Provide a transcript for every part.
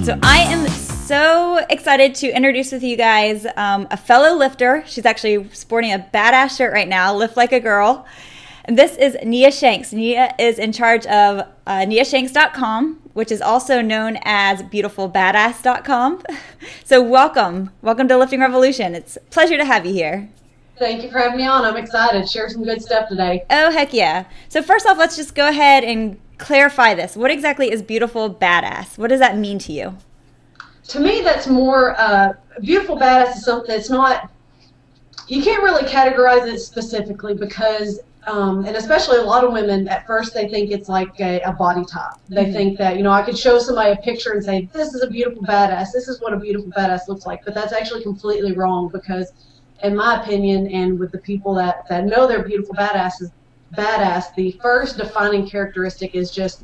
So I am so excited to introduce with you guys a fellow lifter. She's actually sporting a badass shirt right now, Lift Like a Girl. And this is Nia Shanks. Nia is in charge of niashanks.com, which is also known as beautifulbadass.com. So welcome to Lifting Revolution. It's a pleasure to have you here. Thank you for having me on. I'm excited. Share some good stuff today. Oh, heck yeah. So first off, let's just go ahead and clarify this. What exactly is beautiful badass? What does that mean to you? To me, that's more, beautiful badass is something that's not, you can't really categorize it specifically because, and especially a lot of women, at first they think it's like a body type. They think that, I could show somebody a picture and say, this is a beautiful badass, this is what a beautiful badass looks like. But that's actually completely wrong because, in my opinion, and with the people that know they're beautiful badass, the first defining characteristic is just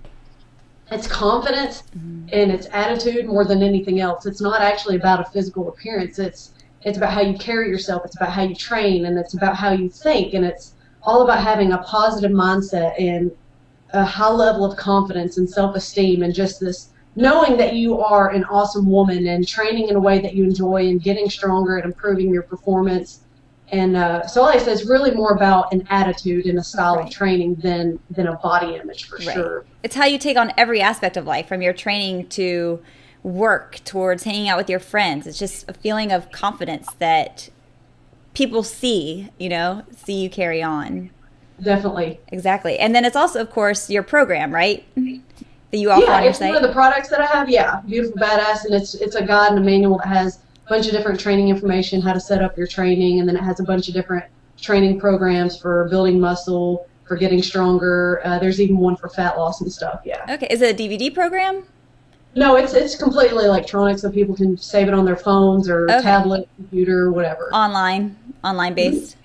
it's confidence and it's attitude more than anything else. It's not actually about a physical appearance. It's about how you carry yourself. It's about how you train, and it's about how you think, and it's all about having a positive mindset and a high level of confidence and self-esteem, and just this knowing that you are an awesome woman and training in a way that you enjoy and getting stronger and improving your performance. And so like I said, it's really more about an attitude and a style of training than a body image for sure. It's how you take on every aspect of life, from your training to work towards hanging out with your friends. It's just a feeling of confidence that people see you carry on. Definitely. Exactly. And then it's also, of course, your program, right? That you offer on your site. Yeah, it's one of the products that I have. Yeah, Beautiful Badass, and it's a guide and a manual that has a bunch of different training information, how to set up your training, and then it has a bunch of different training programs for building muscle, for getting stronger. There's even one for fat loss and stuff. Yeah. Okay. Is it a DVD program? No, it's completely electronic, so people can save it on their phones or tablet, computer, whatever. Online based.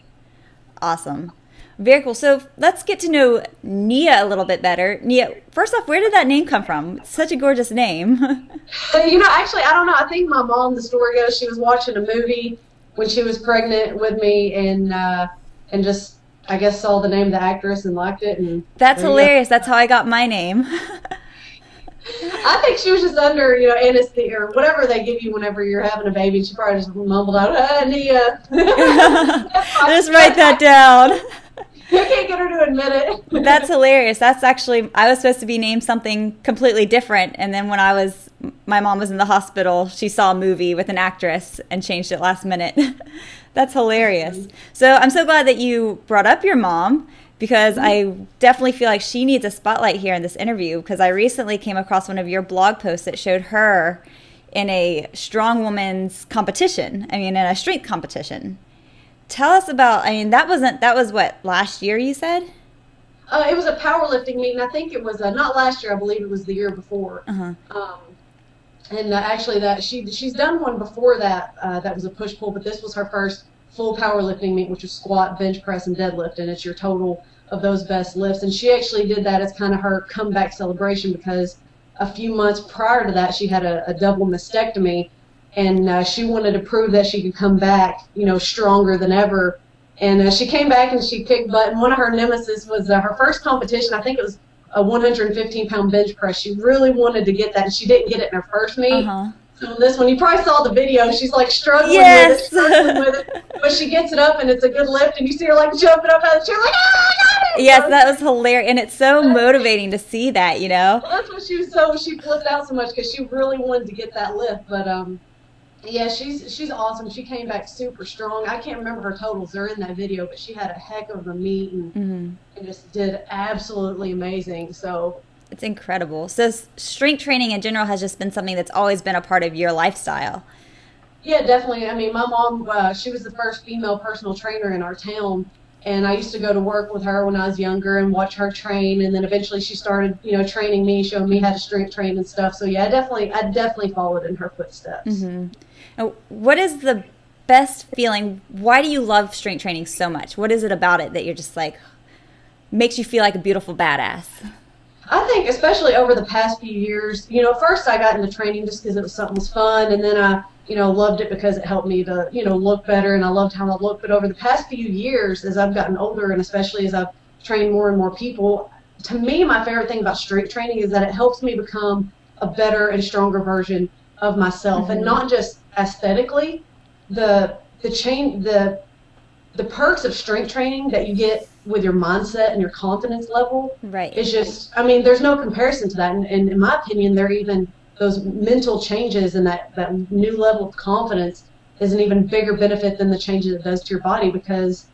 Awesome. Very cool. So let's get to know Nia a little bit better. Nia, first off, where did that name come from? It's such a gorgeous name. Actually, I don't know. I think my mom, the story goes, she was watching a movie when she was pregnant with me, and just, I guess, saw the name of the actress and liked it. And that's hilarious. That's how I got my name. I think she was just under, anesthesia or whatever they give you whenever you're having a baby. She probably just mumbled out, Nia. Just write that down. You can't get her to admit it. That's hilarious. That's actually, I was supposed to be named something completely different, and then when my mom was in the hospital, she saw a movie with an actress and changed it last minute. That's hilarious. So I'm so glad that you brought up your mom, because I definitely feel like she needs a spotlight here in this interview, because I recently came across one of your blog posts that showed her in a strong woman's competition, in a strength competition. Tell us about, that was what, last year you said? It was a powerlifting meet, and I think it was not last year. I believe it was the year before. Actually, she's done one before that. That was a push-pull, but this was her first full powerlifting meet, which was squat, bench press, and deadlift, and it's your total of those best lifts. And she actually did that as kind of her comeback celebration, because a few months prior to that, she had a double mastectomy. And she wanted to prove that she could come back, stronger than ever. And she came back and she kicked butt. And one of her nemesis was her first competition. I think it was a 115-pound bench press. She really wanted to get that, and she didn't get it in her first meet. So this one, you probably saw the video. She's like struggling with it, but she gets it up, and it's a good lift. And you see her like jumping up out of the chair, like, oh, I got it! Yes, that was hilarious, and it's so motivating to see that, Well, that's what she flipped out so much, because she really wanted to get that lift, but yeah, she's awesome. She came back super strong. I can't remember her totals. They're in that video, but she had a heck of a meet and just did absolutely amazing. So it's incredible. So strength training in general has just been something that's always been a part of your lifestyle. Yeah, definitely. My mom, she was the first female personal trainer in our town, and I used to go to work with her when I was younger and watch her train. And then eventually she started, training me, showing me how to strength train and stuff. So yeah, I definitely followed in her footsteps. Now, what is the best feeling? Why do you love strength training so much? What is it about it that you're just like, makes you feel like a beautiful badass? I think especially over the past few years, first I got into training just because it was something was fun, and then I, loved it because it helped me to, look better, and I loved how I looked. But over the past few years, as I've gotten older, and especially as I've trained more and more people, to me, my favorite thing about strength training is that it helps me become a better and stronger version of myself, and not just aesthetically. The perks of strength training that you get with your mindset and your confidence level is just, I mean, there's no comparison to that. And in my opinion, they're even those mental changes and that new level of confidence is an even bigger benefit than the changes it does to your body, because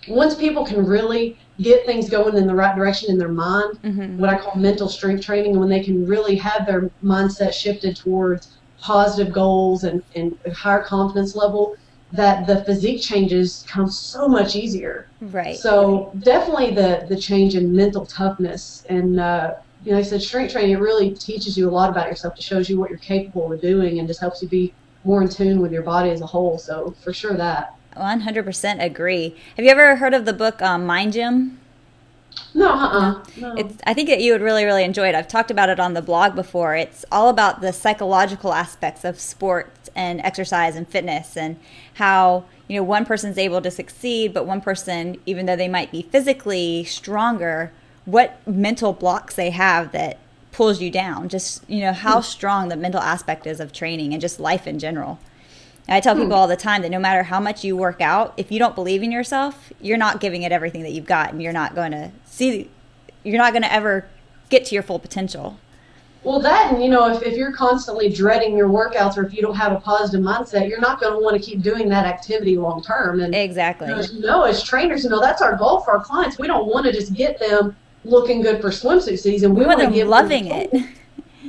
once people can really get things going in the right direction in their mind, what I call mental strength training, when they can really have their mindset shifted towards positive goals and a higher confidence level, that the physique changes come so much easier. Right. So definitely the change in mental toughness. And, like I said, strength training, it really teaches you a lot about yourself. It shows you what you're capable of doing and just helps you be more in tune with your body as a whole. So for sure that. 100% agree. Have you ever heard of the book Mind Gym? No. I think that you would really, really enjoy it. I've talked about it on the blog before. It's all about the psychological aspects of sports and exercise and fitness, and how, one person's able to succeed, but one person, even though they might be physically stronger, what mental blocks they have that pulls you down. Just, how strong the mental aspect is of training and just life in general. And I tell people all the time that no matter how much you work out, if you don't believe in yourself, you're not giving it everything that you've got, and you're not going to ever get to your full potential. Well, that, and if you're constantly dreading your workouts, or if you don't have a positive mindset, you're not going to want to keep doing that activity long term. And exactly. As trainers, that's our goal for our clients. We don't want to just get them looking good for swimsuit season. We want them loving it.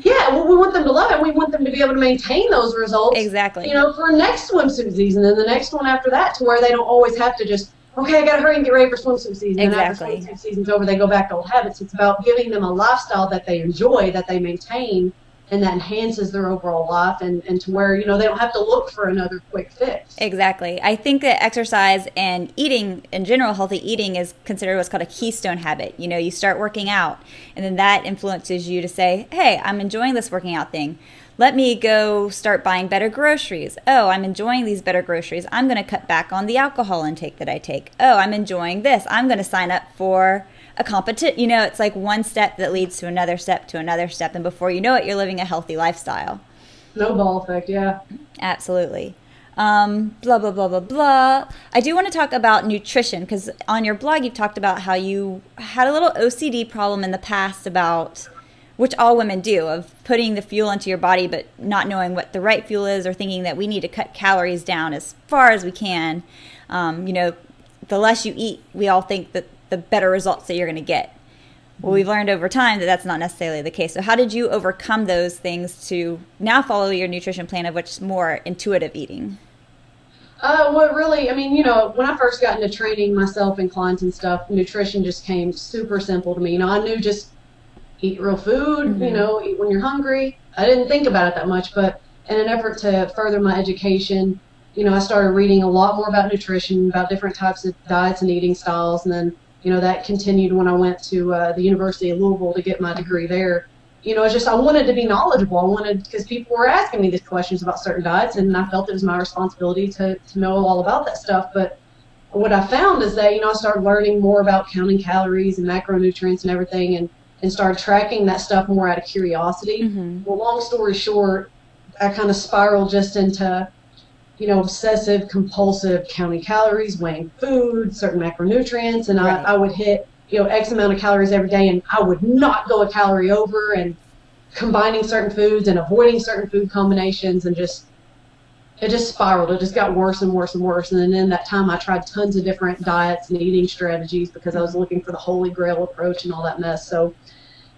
Yeah, well, we want them to love it. We want them to be able to maintain those results. Exactly. For next swimsuit season and the next one after that, to where they don't always have to just, okay, I got to hurry and get ready for swimsuit season. Exactly. And after swimsuit season's over, they go back to old habits. It's about giving them a lifestyle that they enjoy, that they maintain, and that enhances their overall life, and to where, they don't have to look for another quick fix. Exactly. I think that exercise and eating, in general, healthy eating is considered what's called a keystone habit. You start working out, and then that influences you to say, hey, I'm enjoying this working out thing. Let me go start buying better groceries. Oh, I'm enjoying these better groceries. I'm going to cut back on the alcohol intake that I take. Oh, I'm enjoying this. I'm going to sign up for a competition. It's like one step that leads to another step to another step. And before you know it, you're living a healthy lifestyle. Snowball effect, yeah. Absolutely. Blah, blah, blah, blah, blah. I do want to talk about nutrition, because on your blog, you've talked about how you had a little OCD problem in the past about, which all women do, of putting the fuel into your body but not knowing what the right fuel is, or thinking that we need to cut calories down as far as we can. The less you eat, we all think that the better results that you're going to get. Well, we've learned over time that that's not necessarily the case. So how did you overcome those things to now follow your nutrition plan, of which is more intuitive eating? What really, when I first got into training myself and clients and stuff, nutrition just came super simple to me. I knew just eat real food, eat when you're hungry. I didn't think about it that much, but in an effort to further my education, I started reading a lot more about nutrition, about different types of diets and eating styles, and then that continued when I went to the University of Louisville to get my degree there. It's just I wanted to be knowledgeable. Because people were asking me these questions about certain diets, and I felt it was my responsibility to know all about that stuff. But what I found is that, I started learning more about counting calories and macronutrients and everything, and started tracking that stuff more out of curiosity. Well, long story short, I kind of spiraled just into obsessive compulsive counting calories, weighing food, certain macronutrients, and right. I would hit X amount of calories every day, and I would not go a calorie over, and combining certain foods and avoiding certain food combinations, and it just spiraled. It just got worse and worse and worse. And then in that time, I tried tons of different diets and eating strategies, because I was looking for the holy grail approach and all that mess. So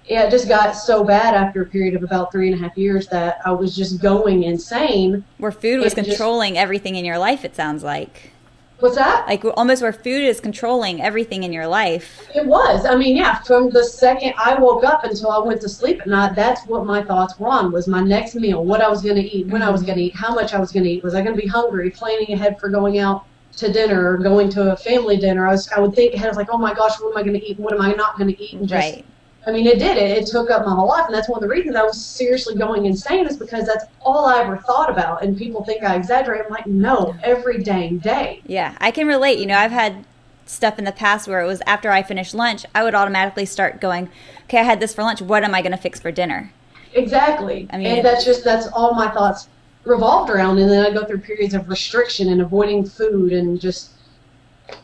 yeah, it just got so bad after a period of about 3.5 years that I was just going insane. Where food was controlling everything in your life, it sounds like. What's that? Like almost where food is controlling everything in your life. It was. Yeah, from the second I woke up until I went to sleep at night, that's what my thoughts were on, was my next meal, what I was going to eat, when I was going to eat, how much I was going to eat. Was I going to be hungry, planning ahead for going out to dinner or going to a family dinner? I would think ahead, I was like, oh my gosh, what am I going to eat? What am I not going to eat? And just, right. It did. It took up my whole life, and that's one of the reasons I was seriously going insane, is because that's all I ever thought about. And people think I exaggerate. I'm like, no, every dang day. Yeah, I can relate. I've had stuff in the past where it was after I finished lunch, I would automatically start going, okay, I had this for lunch. What am I going to fix for dinner? Exactly. I mean, and that's all my thoughts revolved around. And then I go through periods of restriction and avoiding food and just,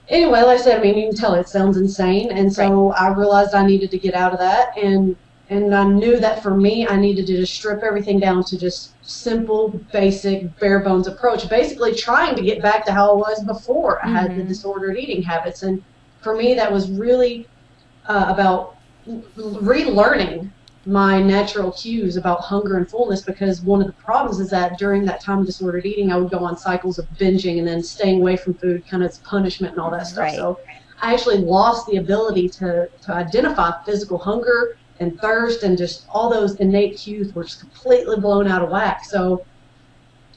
anyway, like I said, I mean, you can tell it sounds insane. And so I realized I needed to get out of that. And I knew that for me, I needed to just strip everything down to just simple, basic, bare bones approach, basically trying to get back to how I was before I had the disordered eating habits. And for me, that was really about relearning my natural cues about hunger and fullness, because one of the problems is that during that time of disordered eating, I would go on cycles of binging and then staying away from food, kind of as punishment and all that stuff. So I actually lost the ability to identify physical hunger and thirst, and just all those innate cues were just completely blown out of whack. So,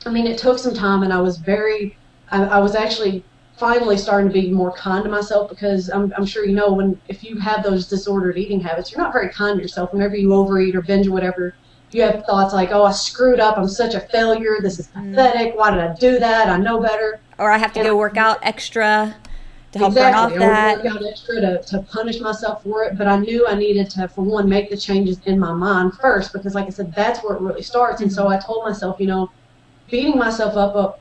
I mean, it took some time, and I was actually finally starting to be more kind to myself, because I'm sure you know, if you have those disordered eating habits, you're not very kind to yourself. Whenever you overeat or binge or whatever, you have thoughts like, oh, I screwed up, I'm such a failure, this is pathetic, why did I do that, I know better. Or I have to go work out extra to help burn off that. I would work out extra to punish myself for it, but I knew I needed to, for one, make the changes in my mind first, because like I said, that's where it really starts. And so I told myself, you know, beating myself up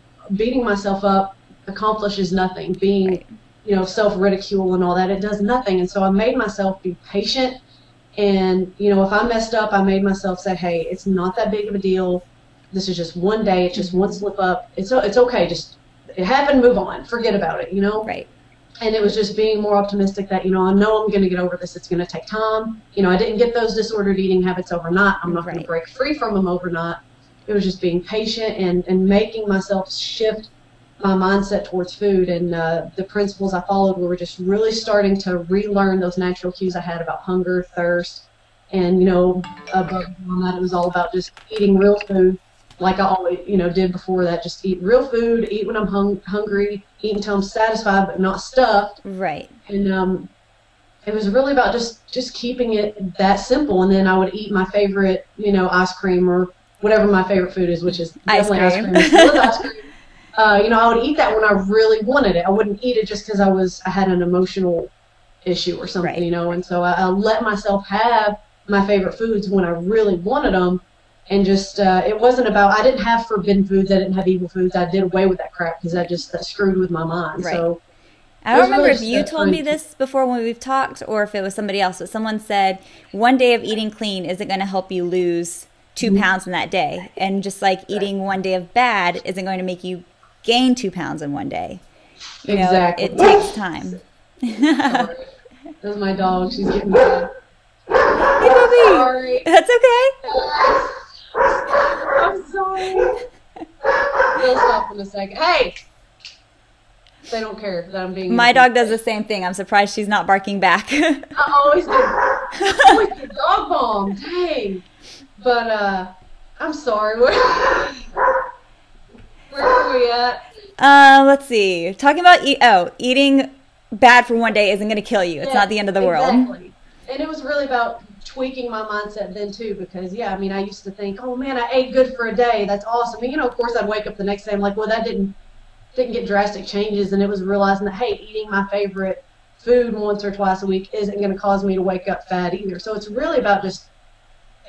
accomplishes nothing. Being, you know, self-ridicule and all that, it does nothing. And so I made myself be patient, and, you know, if I messed up, I made myself say, hey, it's not that big of a deal. This is just one day. It's just one slip up. It's okay. Just, it happened, move on. Forget about it, you know? Right. And it was just being more optimistic that, you know I'm going to get over this. It's going to take time. You know, I didn't get those disordered eating habits overnight. I'm not going to break free from them overnight. It was just being patient and making myself shift my mindset towards food. And the principles I followed were just really starting to relearn those natural cues I had about hunger, thirst, and, you know, above that, it was all about just eating real food, like I always, you know, did before that. Just eat real food, eat when I'm hungry, eat until I'm satisfied but not stuffed. Right. And it was really about just keeping it that simple. And then I would eat my favorite, you know, ice cream or whatever my favorite food is, which is definitely ice cream. Ice cream. You know, I would eat that when I really wanted it. I wouldn't eat it just because I had an emotional issue or something, you know. And so I let myself have my favorite foods when I really wanted them. And just, it wasn't about, I didn't have forbidden foods, I didn't have evil foods, I did away with that crap because that screwed with my mind. Right. So I don't remember if you told me this before when we've talked, or if it was somebody else, but someone said one day of eating clean isn't going to help you lose 2 pounds in that day. And just like eating one day of bad isn't going to make you gain 2 pounds in one day. You know, it takes time. Sorry. That's my dog, she's getting mad. Hey, Bobby. Sorry. That's okay. I'm sorry. They'll stop in a second. Hey! They don't care that I'm being... My dog does the same thing. I'm surprised she's not barking back. I always get dog bomb. Dang. But, I'm sorry. Where are we at? Let's see. Talking about eating bad for one day isn't going to kill you. It's not the end of the world. Exactly. And it was really about tweaking my mindset then too, because I mean, I used to think, oh man, I ate good for a day, that's awesome. And, you know, of course I'd wake up the next day, I'm like, well, that didn't get drastic changes. And it was realizing that, hey, eating my favorite food once or twice a week isn't going to cause me to wake up fat either. So it's really about just,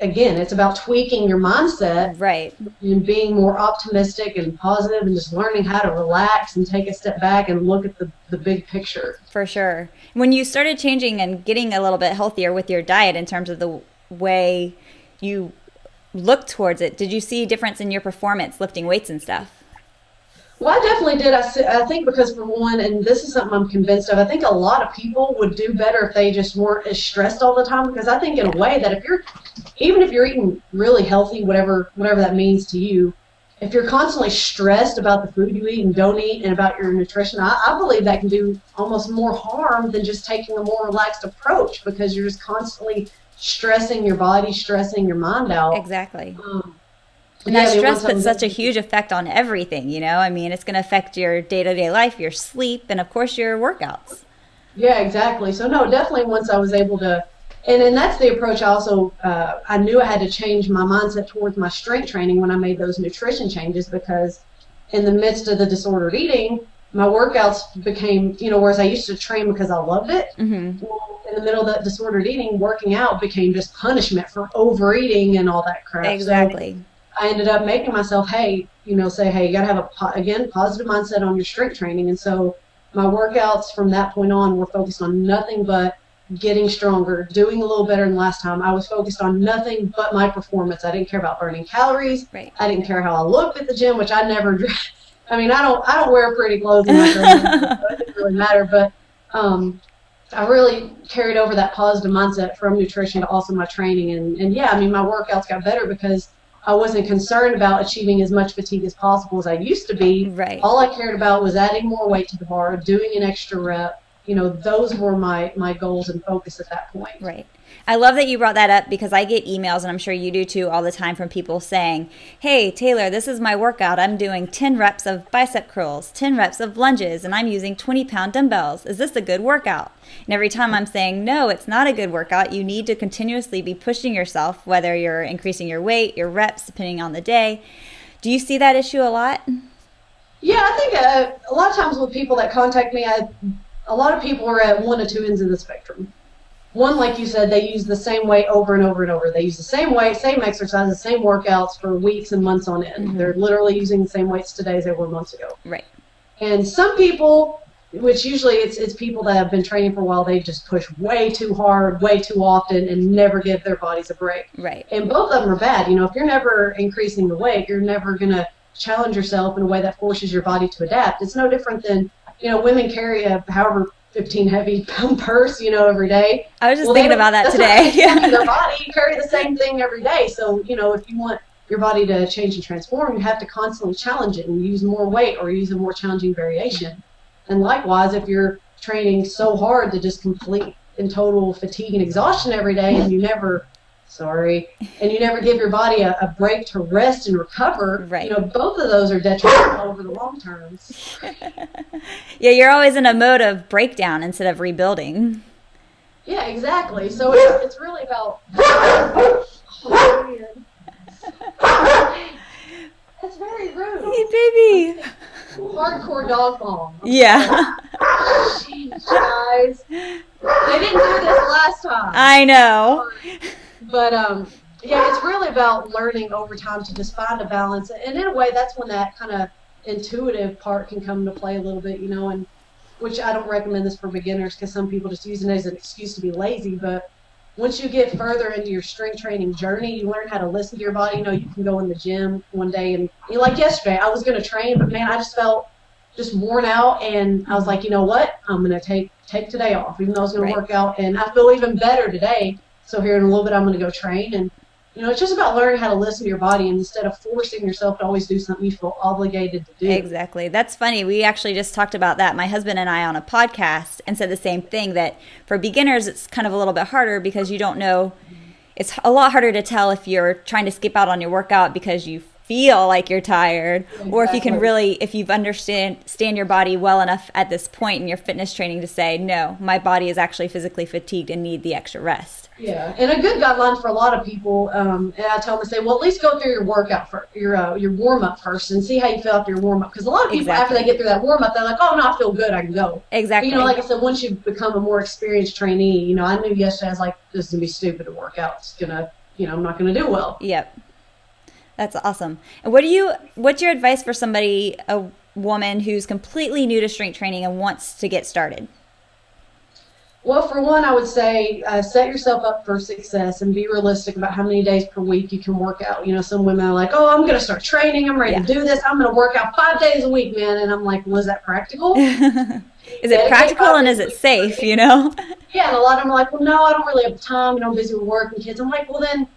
again, it's about tweaking your mindset, right, and being more optimistic and positive, and just learning how to relax and take a step back and look at the big picture. For sure. When you started changing and getting a little bit healthier with your diet in terms of the way you look towards it, did you see a difference in your performance lifting weights and stuff? Well, I definitely did. I think because, for one, and this is something I'm convinced of, I think a lot of people would do better if they just weren't as stressed all the time. Because I think in a way that even if you're eating really healthy, whatever that means to you, if you're constantly stressed about the food you eat and don't eat and about your nutrition, I believe that can do almost more harm than just taking a more relaxed approach, because you're just constantly stressing your body, stressing your mind out. Exactly. And that stress puts such a huge effect on everything, you know? I mean, it's going to affect your day-to-day life, your sleep, and, of course, your workouts. Yeah, exactly. So, no, definitely once I was able to, and that's the approach I also, I knew I had to change my mindset towards my strength training when I made those nutrition changes, because in the midst of the disordered eating, my workouts became, you know, whereas I used to train because I loved it, well, in the middle of that disordered eating, working out became just punishment for overeating and all that crap. Exactly. So I ended up making myself, hey, say, hey, you got to have positive mindset on your strength training. And so my workouts from that point on were focused on nothing but getting stronger, doing a little better than last time. I was focused on nothing but my performance. I didn't care about burning calories. Right. I didn't care how I looked at the gym, which I never. I mean, I don't wear pretty clothes in my training, so it didn't really matter. But I really carried over that positive mindset from nutrition to also my training. And yeah, I mean, my workouts got better because I wasn't concerned about achieving as much fatigue as possible as I used to be. Right. All I cared about was adding more weight to the bar, doing an extra rep. Those were my goals and focus at that point. Right. I love that you brought that up because I get emails, and I'm sure you do too, all the time from people saying, hey, Taylor, this is my workout. I'm doing 10 reps of bicep curls, 10 reps of lunges, and I'm using 20-pound dumbbells. Is this a good workout? And every time I'm saying, no, it's not a good workout. You need to continuously be pushing yourself, whether you're increasing your weight, your reps, depending on the day. Do you see that issue a lot? Yeah, I think a lot of times with people that contact me, a lot of people are at one of two ends of the spectrum. One, like you said, they use the same weight over and over and over. They use the same weight, same exercises, same workouts for weeks and months on end. Mm-hmm. They're literally using the same weights today as they were months ago. Right. And some people, which usually it's people that have been training for a while, they just push way too hard, way too often, and never give their bodies a break. Right. And both of them are bad. If you're never increasing the weight, you're never going to challenge yourself in a way that forces your body to adapt. It's no different than, women carry a however 15 heavy pound purse, every day. I was just thinking about that today. Your body, you carry the same thing every day. So, if you want your body to change and transform, you have to constantly challenge it and use more weight or use a more challenging variation. And likewise, if you're training so hard to just complete in total fatigue and exhaustion every day and you never give your body a break to rest and recover, right. Both of those are detrimental over the long term. Yeah, you're always in a mode of breakdown instead of rebuilding. Yeah, exactly. So it's really about... That's very rude. Hey, baby. Hardcore dog mom. Yeah. Jeez, guys. They didn't do this last time. I know. But, yeah, it's really about learning over time to just find a balance. And in a way, that's when that kind of intuitive part can come into play a little bit, and which I don't recommend this for beginners because some people just use it as an excuse to be lazy. But once you get further into your strength training journey, you learn how to listen to your body. You can go in the gym one day and like yesterday, I was going to train, but man, I just felt just worn out. And I was like, you know what? I'm going to take today off, even though I was going to work out. And I feel even better today. So here in a little bit, I'm going to go train. And, it's just about learning how to listen to your body instead of forcing yourself to always do something you feel obligated to do. Exactly. That's funny. We actually just talked about that, my husband and I, on a podcast, and said the same thing, that for beginners, it's kind of a little bit harder because you don't know. It's a lot harder to tell if you're trying to skip out on your workout because you feel like you're tired, exactly. Or if you've understand your body well enough at this point in your fitness training to say, no, my body is actually physically fatigued and need the extra rest. Yeah, and a good guideline for a lot of people, and I tell them to say, well, at least go through your workout your warm up first, and see how you feel after your warm up. Because a lot of people, after they get through that warm up, they're like, oh no, I feel good, I can go. Exactly. But, like I said, once you become a more experienced trainee, I knew yesterday I was like, this is gonna be stupid to work out. It's gonna, I'm not gonna do well. Yep. That's awesome. And what's your advice for somebody, a woman who's completely new to strength training and wants to get started? Well, for one, I would say set yourself up for success and be realistic about how many days per week you can work out. Some women are like, oh, I'm going to start training. I'm ready to do this. I'm going to work out 5 days a week, man. And I'm like, well, is that practical? Is it practical and is it safe, Yeah, and a lot of them are like, well, no, I don't really have time. I'm busy with work and kids. I'm like, well, then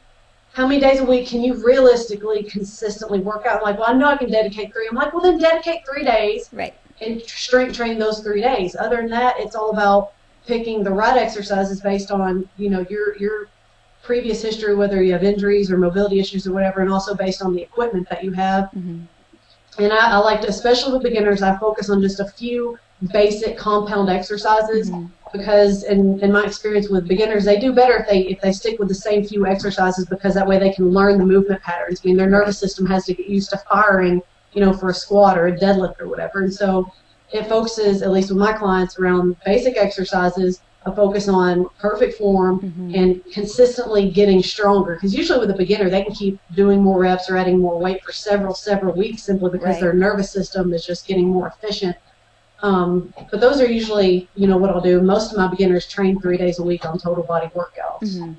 how many days a week can you realistically, consistently work out? I'm like, well, I know I can dedicate 3. I'm like, well, then dedicate 3 days. Right. And strength train those 3 days. Other than that, it's all about picking the right exercises based on, your previous history, whether you have injuries or mobility issues or whatever, and also based on the equipment that you have. Mm-hmm. And I like to, especially with beginners, I focus on just a few basic compound exercises, mm-hmm. because in my experience with beginners, they do better if they stick with the same few exercises, because that way they can learn the movement patterns. I mean, their nervous system has to get used to firing, for a squat or a deadlift or whatever. And so it focuses, at least with my clients, around basic exercises, a focus on perfect form and consistently getting stronger. Because usually with a beginner, they can keep doing more reps or adding more weight for several weeks simply because their nervous system is just getting more efficient. But those are usually, what I'll do. Most of my beginners train 3 days a week on total body workouts.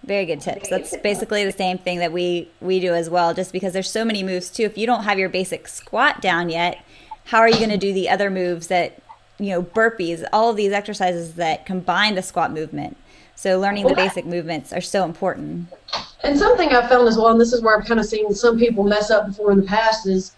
Very good tips. That's basically the same thing that we do as well, just because there's so many moves too. If you don't have your basic squat down yet, how are you going to do the other moves that, burpees, all of these exercises that combine the squat movement? So learning the basic movements are so important. And something I've found as well, and this is where I've kind of seen some people mess up before in the past, is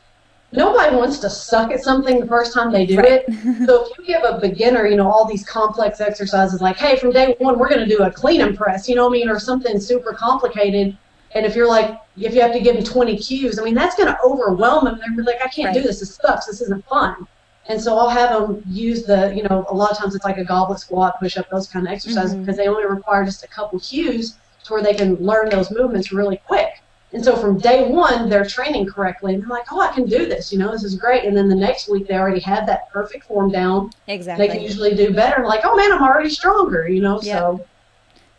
nobody wants to suck at something the first time they do it. So if you give a beginner, all these complex exercises like, hey, from day one, we're going to do a clean and press, or something super complicated. And if you have to give them 20 cues, that's going to overwhelm them. They're like, I can't do this. This sucks. This isn't fun. And so I'll have them use a lot of times it's like a goblet squat, push up, those kind of exercises because they only require just a couple cues to where they can learn those movements really quick. And so from day one, they're training correctly. And they're like, oh, I can do this. This is great. And then the next week, they already have that perfect form down. Exactly. They can usually do better. And like, oh, man, I'm already stronger, so.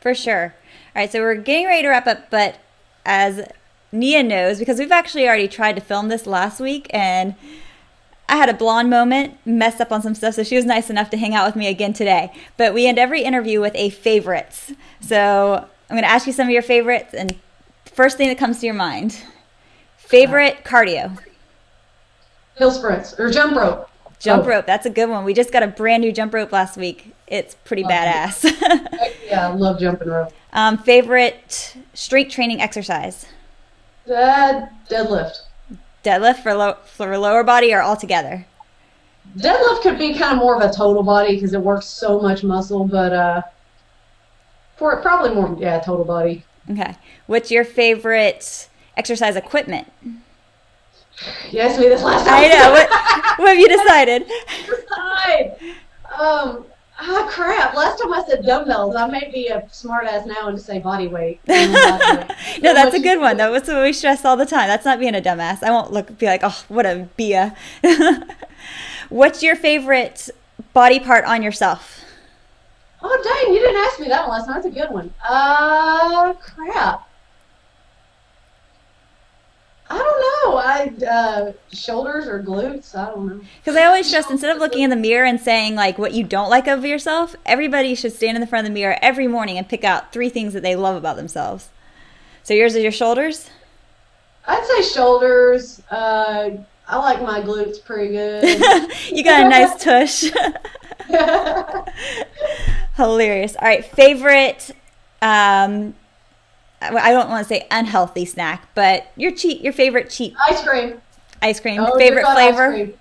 For sure. All right, so we're getting ready to wrap up. But as Nia knows, because we've actually already tried to film this last week, and I had a blonde moment, messed up on some stuff, so she was nice enough to hang out with me again today. But we end every interview with a favorites. So I'm going to ask you some of your favorites, and first thing that comes to your mind. Favorite cardio? Hill sprints or jump rope. Jump rope. That's a good one. We just got a brand new jump rope last week. It's pretty badass. Yeah, I love jumping rope. Favorite strength training exercise? Deadlift. Deadlift for lower body or all together? Deadlift could be kind of more of a total body because it works so much muscle, but for it probably more, total body. Okay. What's your favorite exercise equipment? You asked me this last time. I know. What have you decided? Crap. Last time I said dumbbells. I may be a smart ass now and just say body weight. No, that's a good one. That's what we stress all the time. That's not being a dumbass. I won't be like, oh, what a Bia. What's your favorite body part on yourself? Oh, dang, you didn't ask me that one last time. That's a good one. Crap. I don't know. Shoulders or glutes? I don't know. Because I always stress, instead of looking in the mirror and saying, like, what you don't like of yourself, everybody should stand in the front of the mirror every morning and pick out 3 things that they love about themselves. So yours is your shoulders? I'd say shoulders. I like my glutes pretty good. You got a nice tush. Hilarious. All right, favorite, I don't want to say unhealthy snack, but your favorite cheat. Ice cream. Ice cream. Favorite flavor? Ice cream.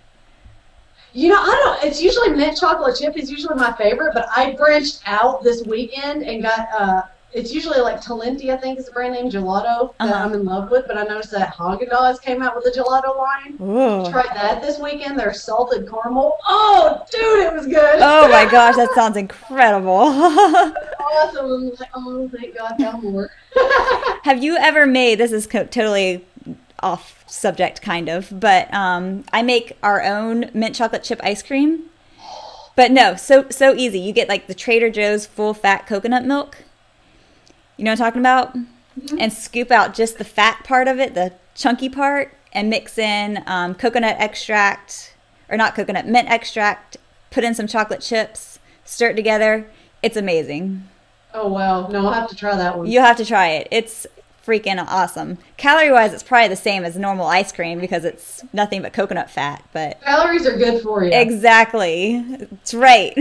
It's usually mint chocolate chip is usually my favorite, but I branched out this weekend and got, it's usually like Talenti, I think is the brand name, gelato that I'm in love with, but I noticed that Haagen-Dazs came out with a gelato line. Ooh. Tried that this weekend. They're salted caramel. Oh, dude, it was good. Oh my gosh, that sounds incredible. Awesome. I'm like, oh, thank God, no more. Have you ever made, this is totally off subject kind of, but I make our own mint chocolate chip ice cream. But no, so easy. You get like the Trader Joe's full fat coconut milk. You know what I'm talking about? Mm-hmm. And scoop out just the fat part of it, the chunky part, and mix in coconut extract, or not coconut, mint extract, put in some chocolate chips, stir it together. It's amazing. Oh, wow. No, I'll have to try that one. You'll have to try it. It's freaking awesome. Calorie-wise, it's probably the same as normal ice cream because it's nothing but coconut fat. But calories are good for you. Exactly. It's right.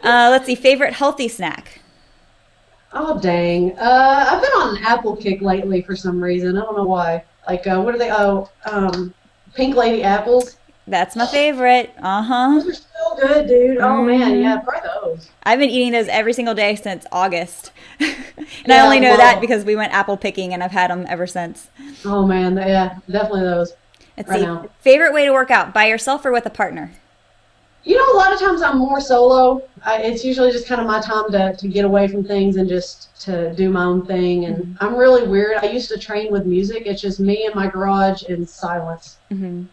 Let's see. Favorite healthy snack? Oh, dang. I've been on an apple kick lately for some reason. I don't know why. Like, what are they? Oh, Pink Lady apples. That's my favorite. Those are so good, dude. Oh, man. Yeah, try those. I've been eating those every single day since August. And I only know that because we went apple picking, and I've had them ever since. Oh, man. Yeah, definitely those. Let's see. Now. Favorite way to work out, by yourself or with a partner? A lot of times I'm more solo. It's usually just kind of my time to get away from things and just to do my own thing. And I'm really weird. I used to train with music. It's just me in my garage in silence. Mm-hmm.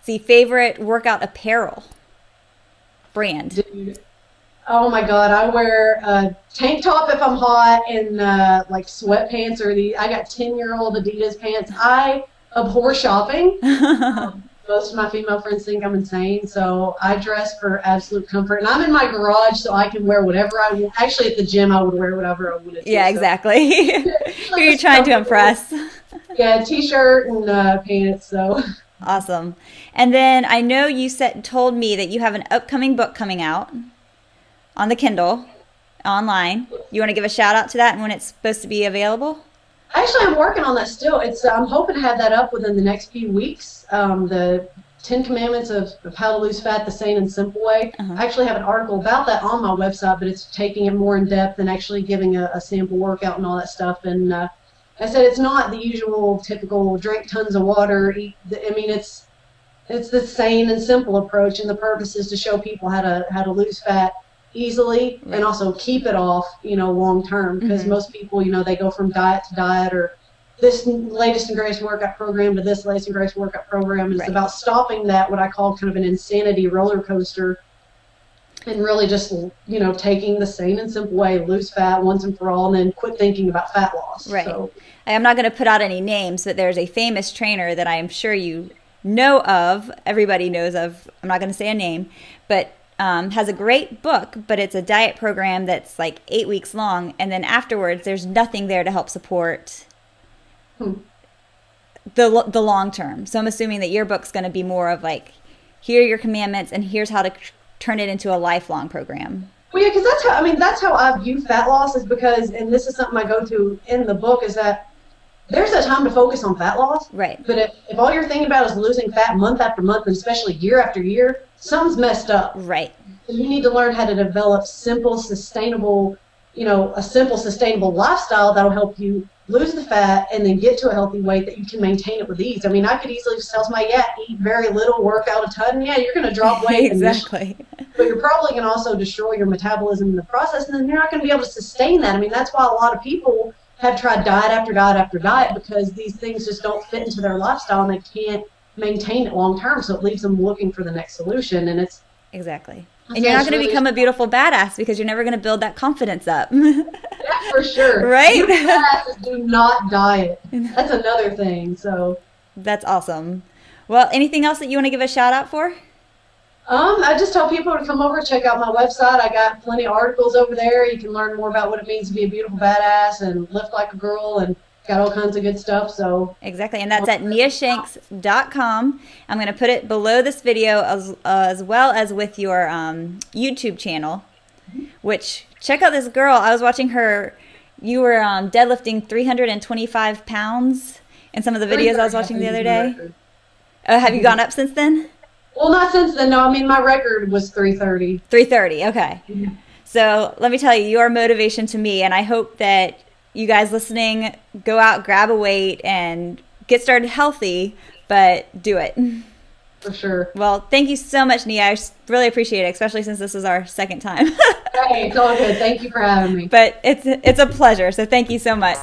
See, favorite workout apparel brand? Dude, Oh my God, I wear a tank top if I'm hot and like sweatpants or I got 10-year-old Adidas pants. I abhor shopping. Most of my female friends think I'm insane, so I dress for absolute comfort. And I'm in my garage, so I can wear whatever I want. Actually, at the gym, I would wear whatever I wanted to. Yeah, exactly. Who are you trying to impress? Yeah, t-shirt and pants, so. Awesome. And then I know you told me that you have an upcoming book coming out on the Kindle, online. You want to give a shout out to that and when it's supposed to be available? Actually, I'm working on that still. I'm hoping to have that up within the next few weeks. The 10 Commandments of How to Lose Fat the Sane and Simple Way. I actually have an article about that on my website, but it's taking it more in depth and actually giving a sample workout and all that stuff. And I said it's not the usual typical drink tons of water. It's the sane and simple approach, and the purpose is to show people how to lose fat easily and also keep it off, long term, because most people, they go from diet to diet or this latest and greatest workout program to this latest and greatest workout program. And it's about stopping that, what I call kind of an insanity roller coaster, and really just, taking the sane and simple way, lose fat once and for all, and then quit thinking about fat loss. Right. So, I'm not going to put out any names, but there's a famous trainer that I am sure you know of, everybody knows of, I'm not going to say a name, but has a great book, but it's a diet program that's like 8 weeks long, and then afterwards there's nothing there to help support the long term. So I'm assuming that your book's going to be more of like, here are your commandments and here's how to turn it into a lifelong program. Well, yeah, because that's how I view fat loss, is because, and this is something I go to in the book, is that there's a time to focus on fat loss. Right. But if all you're thinking about is losing fat month after month, and especially year after year, something's messed up. Right. So you need to learn how to develop simple, sustainable, a simple, sustainable lifestyle that'll help you lose the fat and then get to a healthy weight that you can maintain it with ease. I mean, I could easily just tell somebody, yeah, eat very little, work out a ton. Yeah, you're going to drop weight. Exactly. But you're probably going to also destroy your metabolism in the process, and then you're not going to be able to sustain that. I mean, that's why a lot of people have tried diet after diet after diet, because these things just don't fit into their lifestyle and they can't maintain it long term. So it leaves them looking for the next solution. And it's exactly. And you're not going to become a beautiful badass because you're never going to build that confidence up. Yeah, for sure. Right? Beautiful badasses do not diet. That's another thing. So that's awesome. Well, anything else that you want to give a shout out for? I just tell people to come over, check out my website. I got plenty of articles over there. You can learn more about what it means to be a beautiful badass and lift like a girl, and got all kinds of good stuff. So exactly, and that's at niashanks.com. I'm going to put it below this video as well as with your YouTube channel, which, check out this girl. I was watching her. You were deadlifting 325 pounds in some of the videos I was watching the other day. Have you gone up since then? Well, not since then, no. I mean, my record was 330. 330, okay. Mm-hmm. So let me tell you, you are motivation to me, and I hope that you guys listening go out, grab a weight, and get started healthy, but do it. For sure. Well, thank you so much, Nia. I really appreciate it, especially since this is our second time. Hey, it's all good. Thank you for having me. But it's a pleasure, so thank you so much.